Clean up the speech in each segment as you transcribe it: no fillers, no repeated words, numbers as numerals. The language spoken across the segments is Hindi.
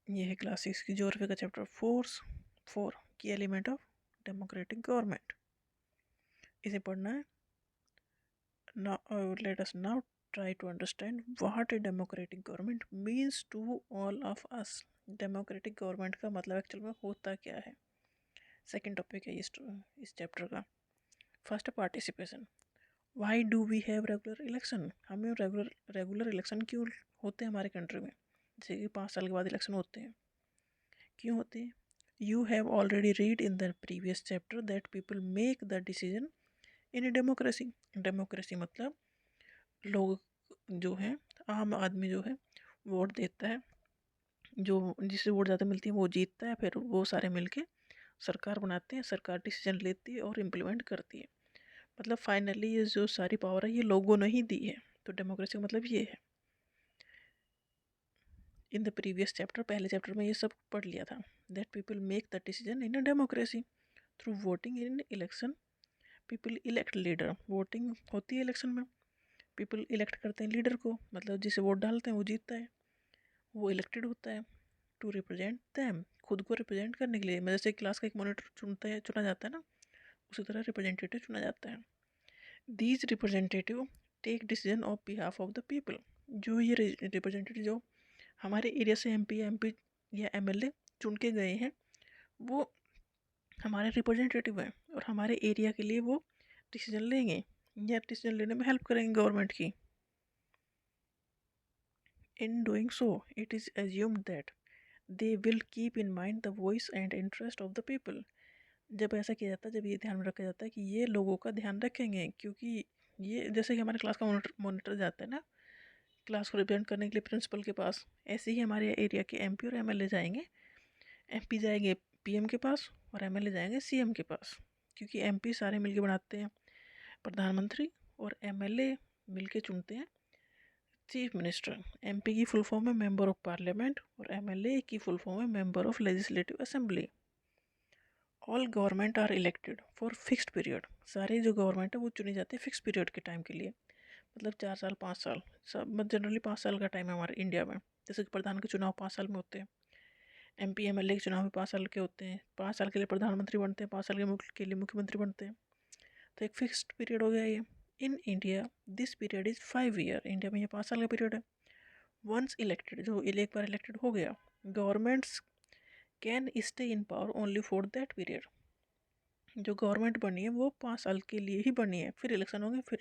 ये है क्लास 6 की ज्योग्राफी का चैप्टर 4 की एलिमेंट ऑफ डेमोक्रेटिक गवर्नमेंट। इसे पढ़ना है। Let us now try to understand what a democratic government means to all of us. Democratic government का मतलब एक्चुअल में होता क्या है। सेकंड टॉपिक है इस चैप्टर का। First, participation. Why do we have regular election. हमें रेगुलर इलेक्शन क्यों होते हैं हमारे कंट्री में, जैसे कि 5 साल के बाद इलेक्शन होते हैं, क्यों होते हैं। You have already read in the previous chapter that people make the decision in a democracy. Democracy मतलब लोग जो है, आम आदमी जो है वोट देता है, जो जिसे वोट ज़्यादा मिलती है वो जीतता है, फिर वो सारे मिलके सरकार बनाते हैं, सरकार डिसीजन लेती है और इम्प्लीमेंट करती है। मतलब फाइनली ये जो सारी पावर है ये लोगों ने ही दी है। तो डेमोक्रेसी का मतलब ये है। इन द प्रीवियस चैप्टर, पहले चैप्टर में ये सब पढ़ लिया था। That people make the decision in a democracy through voting in election. People elect leader. Voting होती है इलेक्शन में, पीपल इलेक्ट करते हैं लीडर को, मतलब जिसे वोट डालते हैं वो जीतता है, वो इलेक्टेड होता है। टू रिप्रेजेंट दैम, खुद को रिप्रेजेंट करने के लिए, जैसे क्लास का एक मॉनिटर चुना जाता है ना, उसी तरह रिप्रेजेंटेटिव चुना जाता है। These representative take decision of behalf of the people. जो ये रिप्रेजेंटेटिव जो हमारे एरिया से एमपी या एमएलए चुन के गए हैं, वो हमारे रिप्रेजेंटेटिव हैं और हमारे एरिया के लिए वो डिसीजन लेंगे या डिसीजन लेने में हेल्प करेंगे गवर्नमेंट की। In doing so, it is assumed that they will keep in mind the voice and interest of the people. जब ऐसा किया जाता है, जब ये ध्यान में रखा जाता है कि ये लोगों का ध्यान रखेंगे, क्योंकि ये जैसे कि हमारे क्लास का मॉनिटर जाता है ना क्लास को रिप्रेजेंट करने के लिए प्रिंसिपल के पास, ऐसे ही हमारे एरिया के एमपी और एमएलए जाएंगे। एमपी जाएंगे पीएम के पास और एमएलए जाएंगे सीएम के पास, क्योंकि एमपी सारे मिलके बनाते हैं प्रधानमंत्री और एमएलए मिलके चुनते हैं चीफ मिनिस्टर। एमपी की फुल फॉर्म है मेंबर ऑफ पार्लियामेंट और एमएलए की फुल फॉर्म है member of legislative assembly. All government are elected for fixed period. सारे जो गवर्नमेंट है वो चुनी जाती है फिक्स पीरियड के टाइम के लिए, मतलब 4 साल 5 साल, सब जनरली 5 साल का टाइम है हमारे इंडिया में। जैसे कि प्रधान के चुनाव 5 साल में होते हैं, एमपी एमएलए के चुनाव भी 5 साल के होते हैं। 5 साल के लिए प्रधानमंत्री बनते हैं, 5 साल के लिए मुख्यमंत्री बनते हैं। तो एक फिक्स्ड पीरियड हो गया ये। In India this period is 5 year. India में ये 5 साल का पीरियड है। वंस इलेक्टेड, जो एक बार इलेक्टेड हो गया, governments can stay in power only for that period. जो गवर्नमेंट बनी है वो 5 साल के लिए ही बनी है, फिर इलेक्शन होंगे, फिर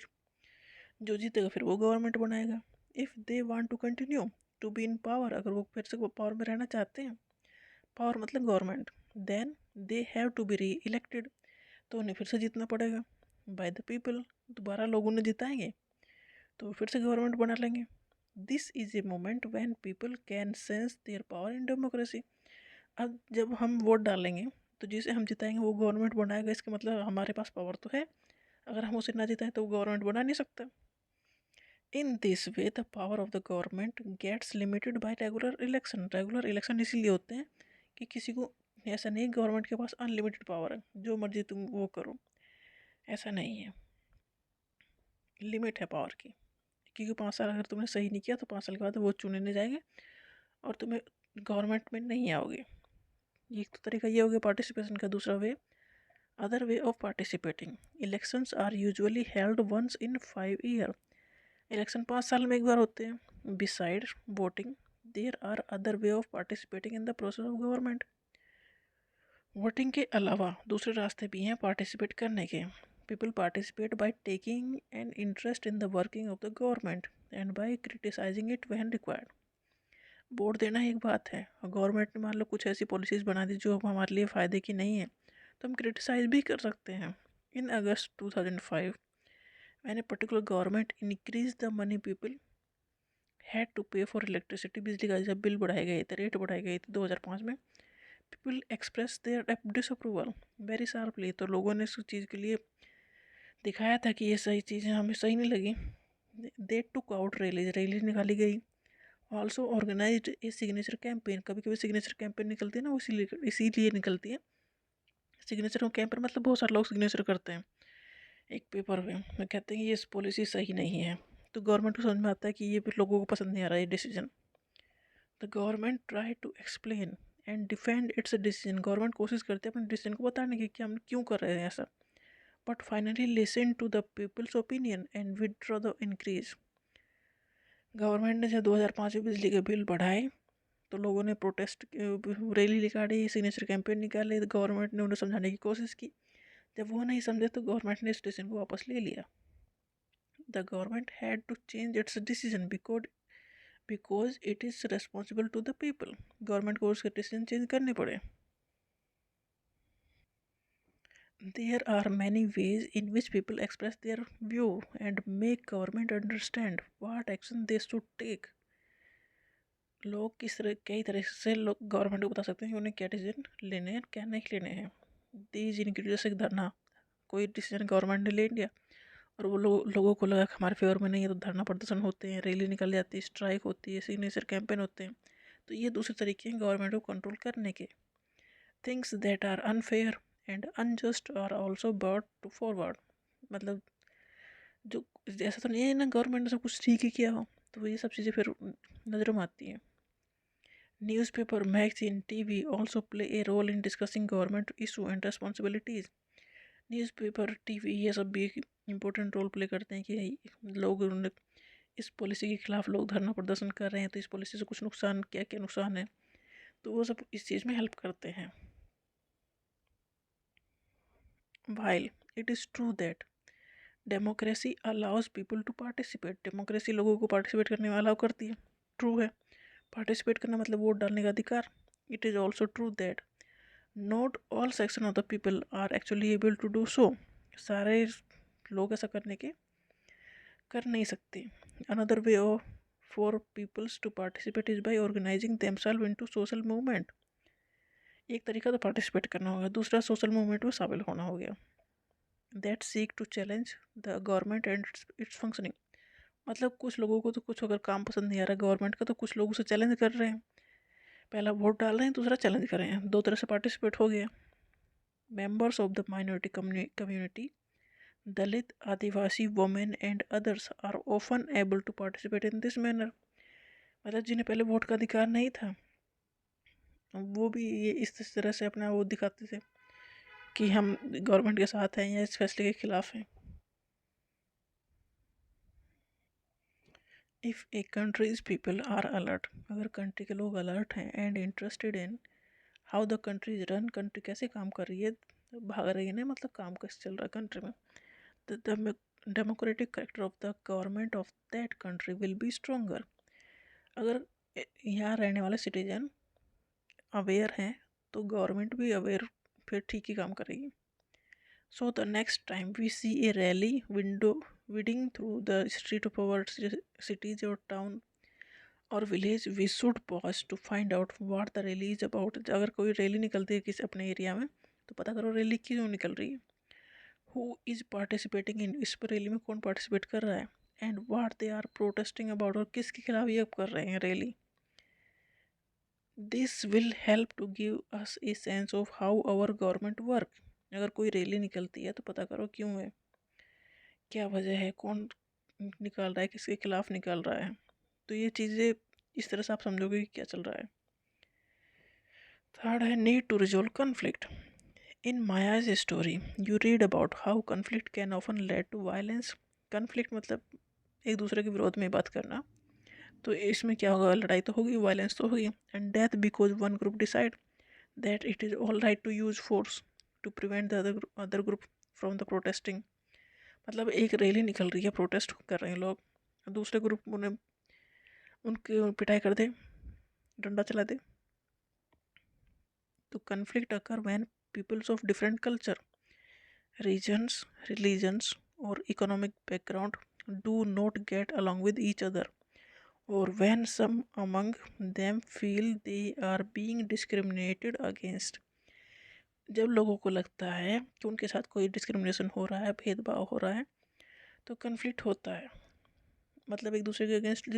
जो जीतेगा फिर वो गवर्नमेंट बनाएगा। If they want to continue to be in power, अगर वो फिर से पावर में रहना चाहते हैं, पावर मतलब government, then they have to be reelected, तो उन्हें फिर से जीतना पड़ेगा बाय द पीपल। दोबारा लोग उन्हें जिताएंगे तो फिर से गवर्नमेंट बना लेंगे। This is a moment when people can sense their power in democracy. अब जब हम वोट डालेंगे तो जिसे हम जिताएंगे वो गवर्नमेंट बनाएगा, इसका मतलब हमारे पास पावर तो है। अगर हम उसे ना जिताएं तो वो गवर्नमेंट बना नहीं सकता। In this way the power of the government gets limited by regular election. Regular election इसीलिए होते हैं कि किसी को, ऐसा नहीं गवर्नमेंट के पास अनलिमिटेड पावर है जो मर्जी तुम वो करो, ऐसा नहीं है, लिमिट है पावर की। क्योंकि 5 साल अगर तुमने सही नहीं किया तो 5 साल के बाद वो चुनने जाएंगे और तुम्हें गवर्नमेंट में नहीं आओगे। एक तो तरीका ये हो गया पार्टिसिपेशन का। दूसरा way, other way of participating, elections are usually held once in 5 year. Election 5 साल में एक बार होते हैं। Beside voting there are other way of participating in the process of government. Voting के अलावा दूसरे रास्ते भी हैं पार्टिसिपेट करने के। People participate by taking an interest in the working of the government and by criticizing it when required. Vote देना एक बात है, और गवर्नमेंट ने मान लो कुछ ऐसी पॉलिसीज़ बना दी जो हमारे लिए फ़ायदे की नहीं है, तो हम क्रिटिसाइज भी कर सकते हैं। In August 2005 when a particular government increase the money people had to pay for electricity. बिजली का जब बिल बढ़ाए गए थे, रेट बढ़ाए गए थे 2005 में, people express their disapproval very sharply. तो लोगों ने इस चीज़ के लिए दिखाया था कि ये सही चीज़ें हमें सही नहीं लगी। दे टुक आउट रैलीज, रैली निकाली गई। Also organise a signature campaign, कभी कभी सिग्नेचर कैंपेन निकलती है ना, इसीलिए निकलती है। सिग्नेचर कैंपेन मतलब बहुत सारे लोग सिग्नेचर करते हैं एक पेपर पे, कहते हैं कि ये पॉलिसी सही नहीं है, तो गवर्नमेंट को समझ में आता है कि ये फिर लोगों को पसंद नहीं आ रहा है decision, the government try to explain and defend its decision. Government कोशिश करते हैं अपने डिसीजन को बताने की कि हम क्यों कर रहे हैं ऐसा, but finally listen to the people's opinion and withdraw the increase. Government ने जब 2005 में बिजली के बिल बढ़ाए तो लोगों ने प्रोटेस्ट रैली निकाली, सिग्नेचर कैंपेन निकाले, गवर्नमेंट ने उन्हें समझाने की कोशिश की। जब वो नहीं समझे तो गवर्नमेंट ने इस डिसीजन को वापस ले लिया। The government had to change its decision because it is responsible to the people. Government को उसके डिसीजन चेंज करने पड़े। There are many ways in which people express their view and make government understand what action they should take. लोग किस तरह कई तरह से लोग गवर्नमेंट को बता सकते हैं कि उन्हें क्या डिसीजन लेने हैं क्या नहीं लेने हैं। दीज इंक्लूड जैसे धरना, कोई डिसीजन गवर्नमेंट ने ले लिया और वो लोगों को लगा कि हमारे फेवर में नहीं है, तो धरना प्रदर्शन होते हैं, रैली निकल जाती है, स्ट्राइक होती है, सिग्नेचर कैंपेन होते हैं। तो ये दूसरे तरीके हैं गवर्नमेंट को कंट्रोल करने के। Things that are unfair and unjust are also brought to forward. मतलब जो ऐसा तो नहीं है ना गवर्नमेंट ने सब कुछ ठीक ही किया हो, तो ये सब चीज़ें फिर नज़रों में आती हैं। Newspaper, magazine, TV also play a role in discussing government issue and responsibilities. Newspaper, TV ये सब भी एक इम्पोर्टेंट रोल प्ले करते हैं कि लोग इस पॉलिसी के खिलाफ लोग धरना प्रदर्शन कर रहे हैं, तो इस पॉलिसी से कुछ नुकसान, क्या क्या नुकसान है, तो वो सब इस चीज़ में हेल्प करते हैं। While it is true that democracy allows people to participate, democracy लोगों को पार्टिसिपेट करने में अलाउ करती है, ट्रू है। पार्टिसिपेट करना मतलब वोट डालने का अधिकार। It is also true that not all section of the people are actually able to do so. सारे लोग ऐसा कर नहीं सकते। Another way of for peoples to participate is by organising themselves into social movement. एक तरीका तो पार्टिसिपेट करना होगा, दूसरा सोशल मूवमेंट में शामिल होना हो गया। That seek to challenge the government and its functioning. मतलब कुछ लोगों को तो कुछ अगर काम पसंद नहीं आ रहा गवर्नमेंट का, तो कुछ लोग उसे चैलेंज कर रहे हैं। पहला वोट डाल रहे हैं, दूसरा चैलेंज कर रहे हैं, दो तरह से पार्टिसिपेट हो गया। Members of the minority community, Dalit, Adivasi, women and others are often able to participate in this manner. मतलब जिन्हें पहले वोट का अधिकार नहीं था, वो भी ये इस तरह से अपना वो दिखाते थे कि हम गवर्नमेंट के साथ हैं या इस फैसले के खिलाफ हैं। If a countries people are alert, अगर कंट्री के लोग अलर्ट हैं and interested in how the country is run, country कैसे काम कर रही है, भाग रही है ना, मतलब काम कैसे चल रहा है कंट्री में, the democratic character of the government of that country will be stronger. अगर यहाँ रहने वाले सिटीजन अवेयर हैं तो गवर्नमेंट भी अवेयर फिर ठीक ही काम करेगी। So the next time we see a rally winding through the street of our cities or town or village, we should pause to find out what the rally is about. अगर कोई रैली निकलती है किसी अपने एरिया में, तो पता करो रैली क्यों निकल रही है, who is participating in, इस पर रैली में कौन पार्टिसिपेट कर रहा है, and what they are protesting about, और किसके खिलाफ ये कर रहे हैं rally. This will help to give us a sense of how our government work. अगर कोई रैली निकलती है तो पता करो क्यों है, क्या वजह है, कौन निकाल रहा है, किसके खिलाफ निकाल रहा है, तो ये चीज़ें इस तरह से आप समझोगे कि क्या चल रहा है। थर्ड है need to resolve conflict. In Maya's story you read about how conflict can often lead to violence. Conflict मतलब एक दूसरे के विरोध में बात करना, तो इसमें क्या होगा, लड़ाई तो होगी, वायलेंस तो होगी, and death because one group decide that it is all right to use force to prevent the other group from the protesting. मतलब एक रैली निकल रही है, प्रोटेस्ट कर रहे हैं लोग, दूसरे ग्रुप उन्हें उनकी पिटाई कर दे, डंडा चला दे, तो conflict occur when peoples of different culture, regions, religions और economic background do not get along with each other, और when some among them feel they are being discriminated against. जब लोगों को लगता है कि उनके साथ कोई डिस्क्रिमिनेशन हो रहा है, भेदभाव हो रहा है, तो कन्फ्लिक्ट होता है। मतलब एक दूसरे के अगेंस्ट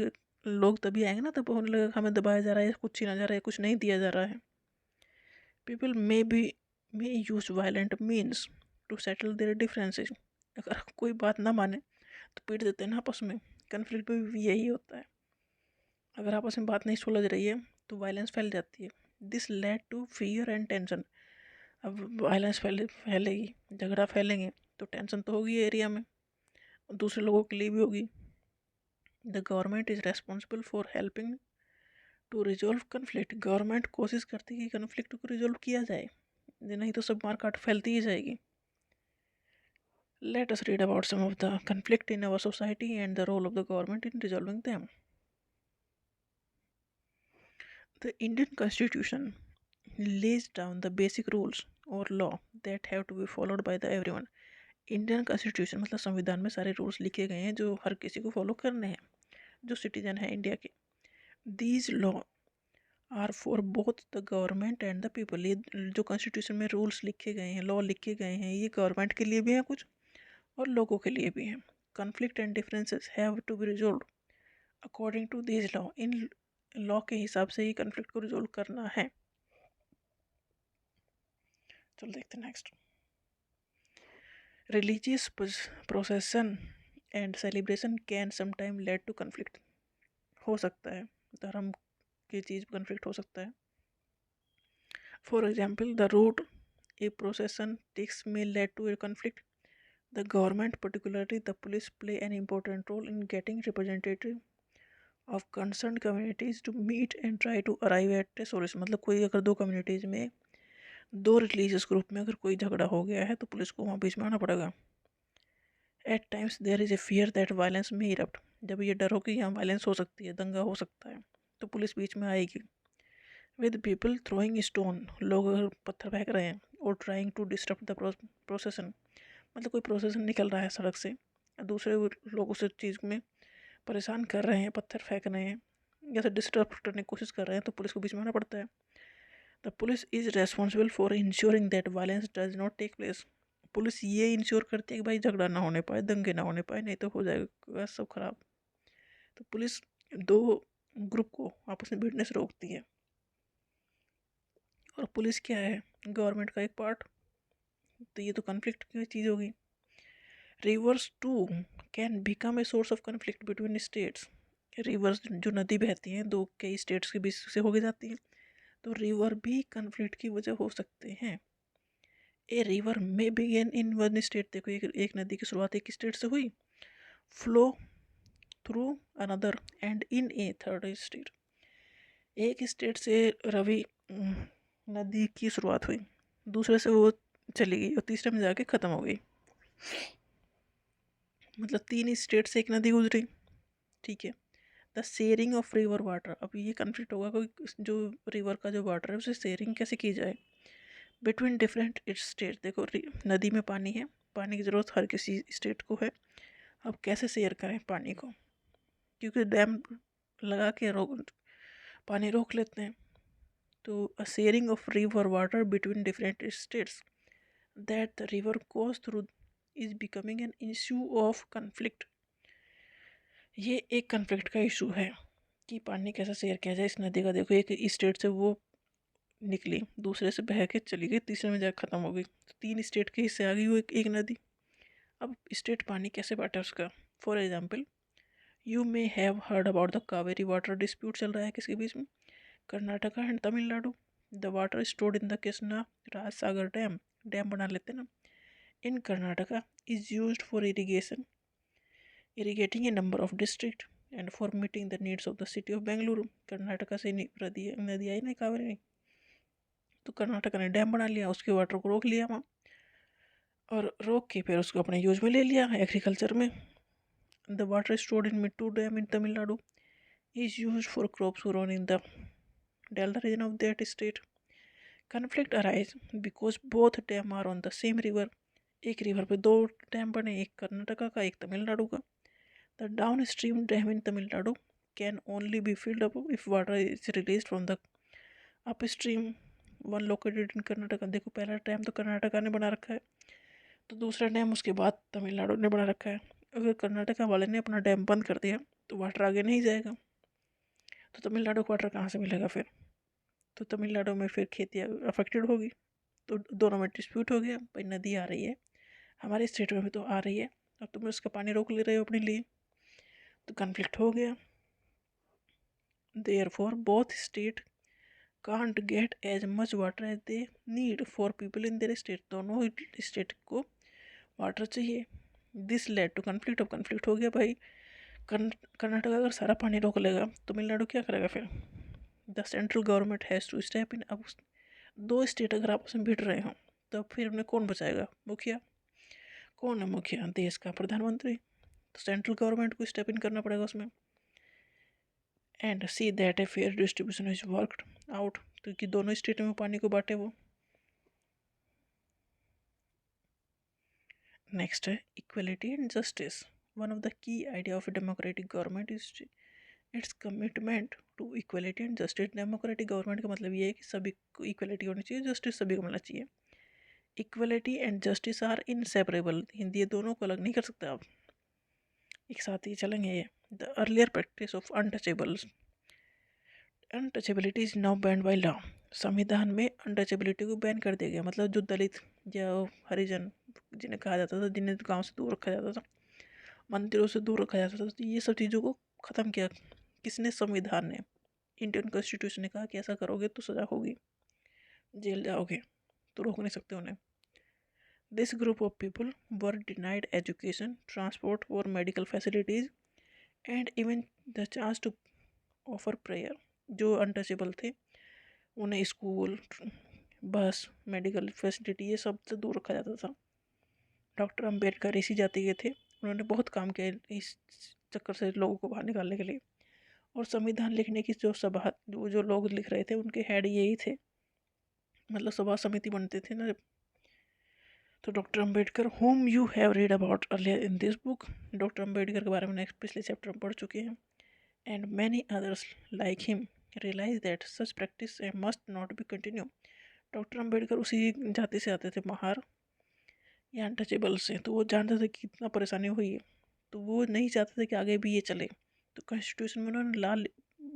लोग तभी आएंगे ना, तब होने लगेगा हमें दबाया जा रहा है, कुछ छीना जा रहा है, कुछ नहीं दिया जा रहा है। People may use violent means to settle their differences. अगर कोई बात ना माने तो पीट देते हैं ना आपस में। कन्फ्लिक्ट में भी यही होता है, अगर आपस में बात नहीं सुलझ रही है तो वायलेंस फैल जाती है। This lead to fear and tension. अब वायलेंस फैलेगी, झगड़ा फैलेंगे तो टेंशन तो होगी एरिया में, दूसरे लोगों के लिए भी होगी। The government is responsible for helping to resolve conflict. Government कोशिश करती है कि कन्फ्लिक्ट को रिजॉल्व किया जाए, नहीं तो सब मारकाट फैलती ही जाएगी। Let us read about some of the conflict in our society and the role of the government in resolving them. The Indian Constitution lays down the basic rules or law that have to be followed by the everyone. Indian constitution मतलब संविधान में सारे रूल्स लिखे गए हैं जो हर किसी को फॉलो करने हैं, जो सिटीजन है इंडिया के। These law are for both the government and the people. ये जो कॉन्स्टिट्यूशन में रूल्स लिखे गए हैं, लॉ लिखे गए हैं, ये गवर्नमेंट के लिए भी हैं कुछ और लोगों के लिए भी हैं। Conflict and differences have to be resolve according to this law. इन लॉ के हिसाब से ही कॉन्फ्लिक्ट को रिजोल्व करना है। चलो देखते हैं next. Religious procession and celebration can sometime lead to conflict. हो सकता है धर्म की चीज़ कॉन्फ्लिक्ट हो सकता है। For example the route a procession takes may lead to a conflict. The government particularly the police play an important role in getting representative of concerned communities to meet and try to arrive at a solution। मतलब कोई अगर दो कम्युनिटीज़ में, दो रिलीजियस ग्रुप में अगर कोई झगड़ा हो गया है तो पुलिस को वहाँ बीच में आना पड़ेगा। At times there is a fear that violence may erupt. जब ये डर हो कि यहाँ वायलेंस हो सकती है, दंगा हो सकता है, तो पुलिस बीच में आएगी। विद पीपल थ्रोइंग स्टोन, लोग अगर पत्थर फेंक रहे हैं, और trying to disturb the procession, मतलब कोई प्रोसेसन निकल रहा है सड़क से, दूसरे लोग उस चीज़ में परेशान कर रहे हैं, पत्थर फेंक रहे हैं या फिर डिस्टर्ब करने की कोशिश कर रहे हैं, तो पुलिस को बीच में आना पड़ता है। The police is responsible for ensuring that violence does not take place. Police ये इंश्योर करती है कि भाई झगड़ा ना होने पाए, दंगे ना होने पाए, नहीं तो हो जाएगा सब खराब। तो पुलिस दो ग्रुप को आपस में भिड़ने से रोकती है। और पुलिस क्या है, गवर्नमेंट का एक पार्ट। तो ये तो कॉन्फ्लिक्ट की चीज़ होगी। Rivers too can become a source of conflict between states. Rivers जो नदी बहती हैं दो कई स्टेट्स के बीच से होके जाती हैं, तो रिवर भी कॉन्फ्लिक्ट की वजह हो सकते हैं। ए रिवर में बिगेन इन वन स्टेट। देखो एक नदी की शुरुआत एक स्टेट से हुई, flow through another and in A third state. एक स्टेट से रवि नदी की शुरुआत हुई, दूसरे से वो चली गई और तीसरे में जाके ख़त्म हो गई। मतलब तीन स्टेट से एक नदी गुजरी, ठीक है। The sharing of river water. अब ये कन्फ्लिक्ट होगा कोई जो रिवर का जो वाटर है उसे शेयरिंग कैसे की जाए बिटवीन डिफरेंट स्टेट। देखो नदी में पानी है, पानी की ज़रूरत हर किसी स्टेट को है। अब कैसे शेयर करें पानी को, क्योंकि डैम लगा के पानी रोक लेते हैं। तो अ sharing of river water between different states that the river goes through is becoming an issue of conflict. ये एक कन्फ्लिक्ट का इशू है कि पानी कैसे शेयर किया जाए इस नदी का। देखो एक स्टेट से वो निकली, दूसरे से बह के चली गई, तीसरे में जाकर ख़त्म हो गई, तो तीन स्टेट के हिस्से आ गई वो एक नदी। अब स्टेट पानी कैसे बांटे उसका। For example you may have heard about the Kaveri water dispute चल रहा है किसके बीच में, Karnataka and Tamil Nadu. The water stored in the Krishna Raja Sagar dam, dam बना लेते ना, in Karnataka is used for irrigation, irrigating a number of districts and for meeting the needs of the city of Bengaluru। Karnataka से नदी आई ना कावेरी, तो कर्नाटका ने डैम बना लिया, उसके वाटर को रोक लिया वहाँ, और रोक के फिर उसको अपने यूज में ले लिया एग्रीकल्चर में। The water stored in Mettur dam in Tamil Nadu is use for crops grown in the delta region of that state. Conflict arise because both dam are on the same river. एक रिवर पे दो डैम बने, एक कर्नाटका का एक तमिलनाडु का। The downstream dam in Tamil Nadu can only be filled up if water is released from the upstream one located in Karnataka। देखो पहला डैम तो कर्नाटका ने बना रखा है, तो दूसरा डैम उसके बाद तमिलनाडु ने बना रखा है। अगर कर्नाटका वाले ने अपना डैम बंद कर दिया तो वाटर आगे नहीं जाएगा, तो तमिलनाडु को वाटर कहाँ से मिलेगा फिर। तो तमिलनाडु में फिर खेती अफेक्टेड होगी, तो दोनों में डिस्प्यूट हो गया, भाई नदी आ रही है हमारे स्टेट में भी तो आ रही है और तुम उसका पानी रोक ले रहे हो अपने लिए, तो कन्फ्लिक्ट हो गया। Therefore both state can't get as much water as they need for people in their state. दोनों स्टेट को वाटर चाहिए। This lead to conflict. अब कन्फ्लिक्ट हो गया भाई। कर्नाटक अगर सारा पानी रोक लेगा तो तमिलनाडु क्या करेगा फिर? The central government has to step in. अब दो स्टेट अगर आपस में भिड़ रहे हों तो फिर उन्हें कौन बचाएगा? मुखिया। कौन है मुखिया? देश का प्रधानमंत्री। तो सेंट्रल गवर्नमेंट को स्टेप इन करना पड़ेगा उसमें। And see that a fair distribution is worked out. तो कि दोनों स्टेट में पानी को बांटे वो। नेक्स्ट है equality and justice. One of the key idea of a democratic government is its commitment to equality and justice. Democratic government का मतलब ये है कि सभी को इक्वलिटी होनी चाहिए, जस्टिस सभी को मिलना चाहिए। Equality and justice are inseparable. Hindi ये दोनों को अलग नहीं कर सकते आप, एक साथ ही चलेंगे ये। The earlier practice of untouchables untouchability is now banned by law. संविधान में अनटचेबिलिटी को बैन कर दिया गया। मतलब जो दलित या हरिजन जिन्हें कहा जाता था, जिन्हें गांव से दूर रखा जाता था, मंदिरों से दूर रखा जाता था, तो ये सब चीज़ों को ख़त्म किया किसने? संविधान ने। इंडियन कॉन्स्टिट्यूशन ने कहा कि ऐसा करोगे तो सज़ा होगी, जेल जाओगे, तो रोक नहीं सकते उन्हें। This group of people were denied education, transport और medical facilities and even the chance to offer prayer. जो अनटचेबल थे उन्हें स्कूल, बस, मेडिकल फैसिलिटी ये सब से दूर रखा जाता था। डॉक्टर अंबेडकर इसी जाति के थे। उन्होंने बहुत काम किया इस चक्कर से लोगों को बाहर निकालने के लिए। और संविधान लिखने की जो सभा, जो लोग लिख रहे थे उनके हेड यही थे, मतलब सभा समिति बनते थे ना। तो doctor Ambedkar home you have read about earlier in this book. Doctor Ambedkar के बारे में नेक्स्ट पिछले चैप्टर में पढ़ चुके हैं। And many others like him realise that such practice must not be continue. Doctor Ambedkar उसी जाति से आते थे, महार या अनटचेबल से, तो वो जानते थे कि कितना परेशानी हुई है, तो वो नहीं चाहते थे कि आगे भी ये चले। तो कॉन्स्टिट्यूशन में उन्होंने लॉ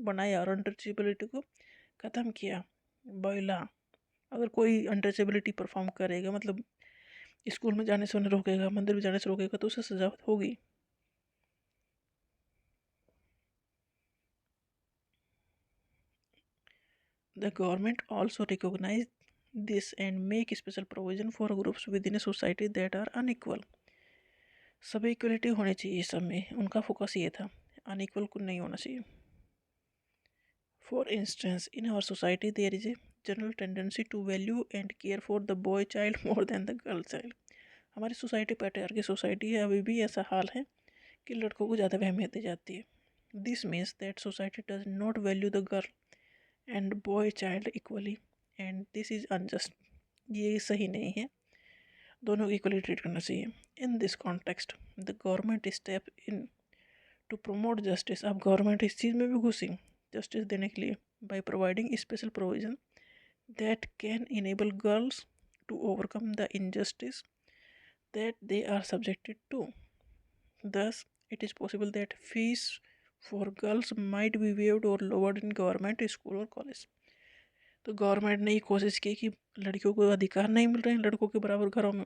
बनाया और अनटचेबिलिटी को ख़त्म किया बाय लॉ। अगर कोई अनटचेबिलिटी परफॉर्म करेगा, मतलब स्कूल में जाने से उन्हें रोकेगा, मंदिर में जाने से रोकेगा, तो उसे सजा होगी। The government also recognize this and make special provision for groups within a society that are unequal. सभी इक्वलिटी होनी चाहिए सब में, उनका फोकस ये था, अनइक्वल को नहीं होना चाहिए। For instance in our society there is a general tendency to value and care for the boy child more than the girl child. हमारी सोसाइटी पैट्रियार्की सोसाइटी है, अभी भी ऐसा हाल है कि लड़कों को ज़्यादा अहमियत दी जाती है। This means that society does not value the girl and boy child equally and this is unjust. ये सही नहीं है, दोनों को इक्वली ट्रीट करना चाहिए। In this context the government step in to promote justice. अब गवर्नमेंट इस चीज़ में भी घुसी जस्टिस देने के लिए, by providing special provision that can enable girls to overcome the injustice that they are subjected to. Thus, it is possible that fees for girls might be waived or lowered in government school और कॉलेज। तो गवर्नमेंट ने ये कोशिश की कि लड़कियों को अधिकार नहीं मिल रहे हैं लड़कों के बराबर घरों में,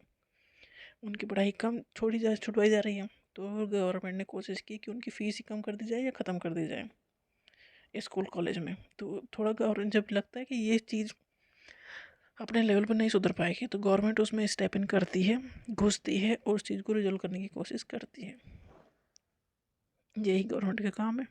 उनकी पढ़ाई कम छुड़वाई जा रही है। तो गवर्नमेंट ने कोशिश की कि उनकी फ़ीस ही कम कर दी जाए या ख़त्म कर दी जाए स्कूल कॉलेज में। तो थोड़ा गवर्नमेंट जब लगता है कि ये चीज़ अपने लेवल पर नहीं सुधर पाएगी, तो गवर्नमेंट उसमें स्टेप इन करती है, घुसती है और उस चीज़ को रिजोल्व करने की कोशिश करती है। यही गवर्नमेंट का काम है।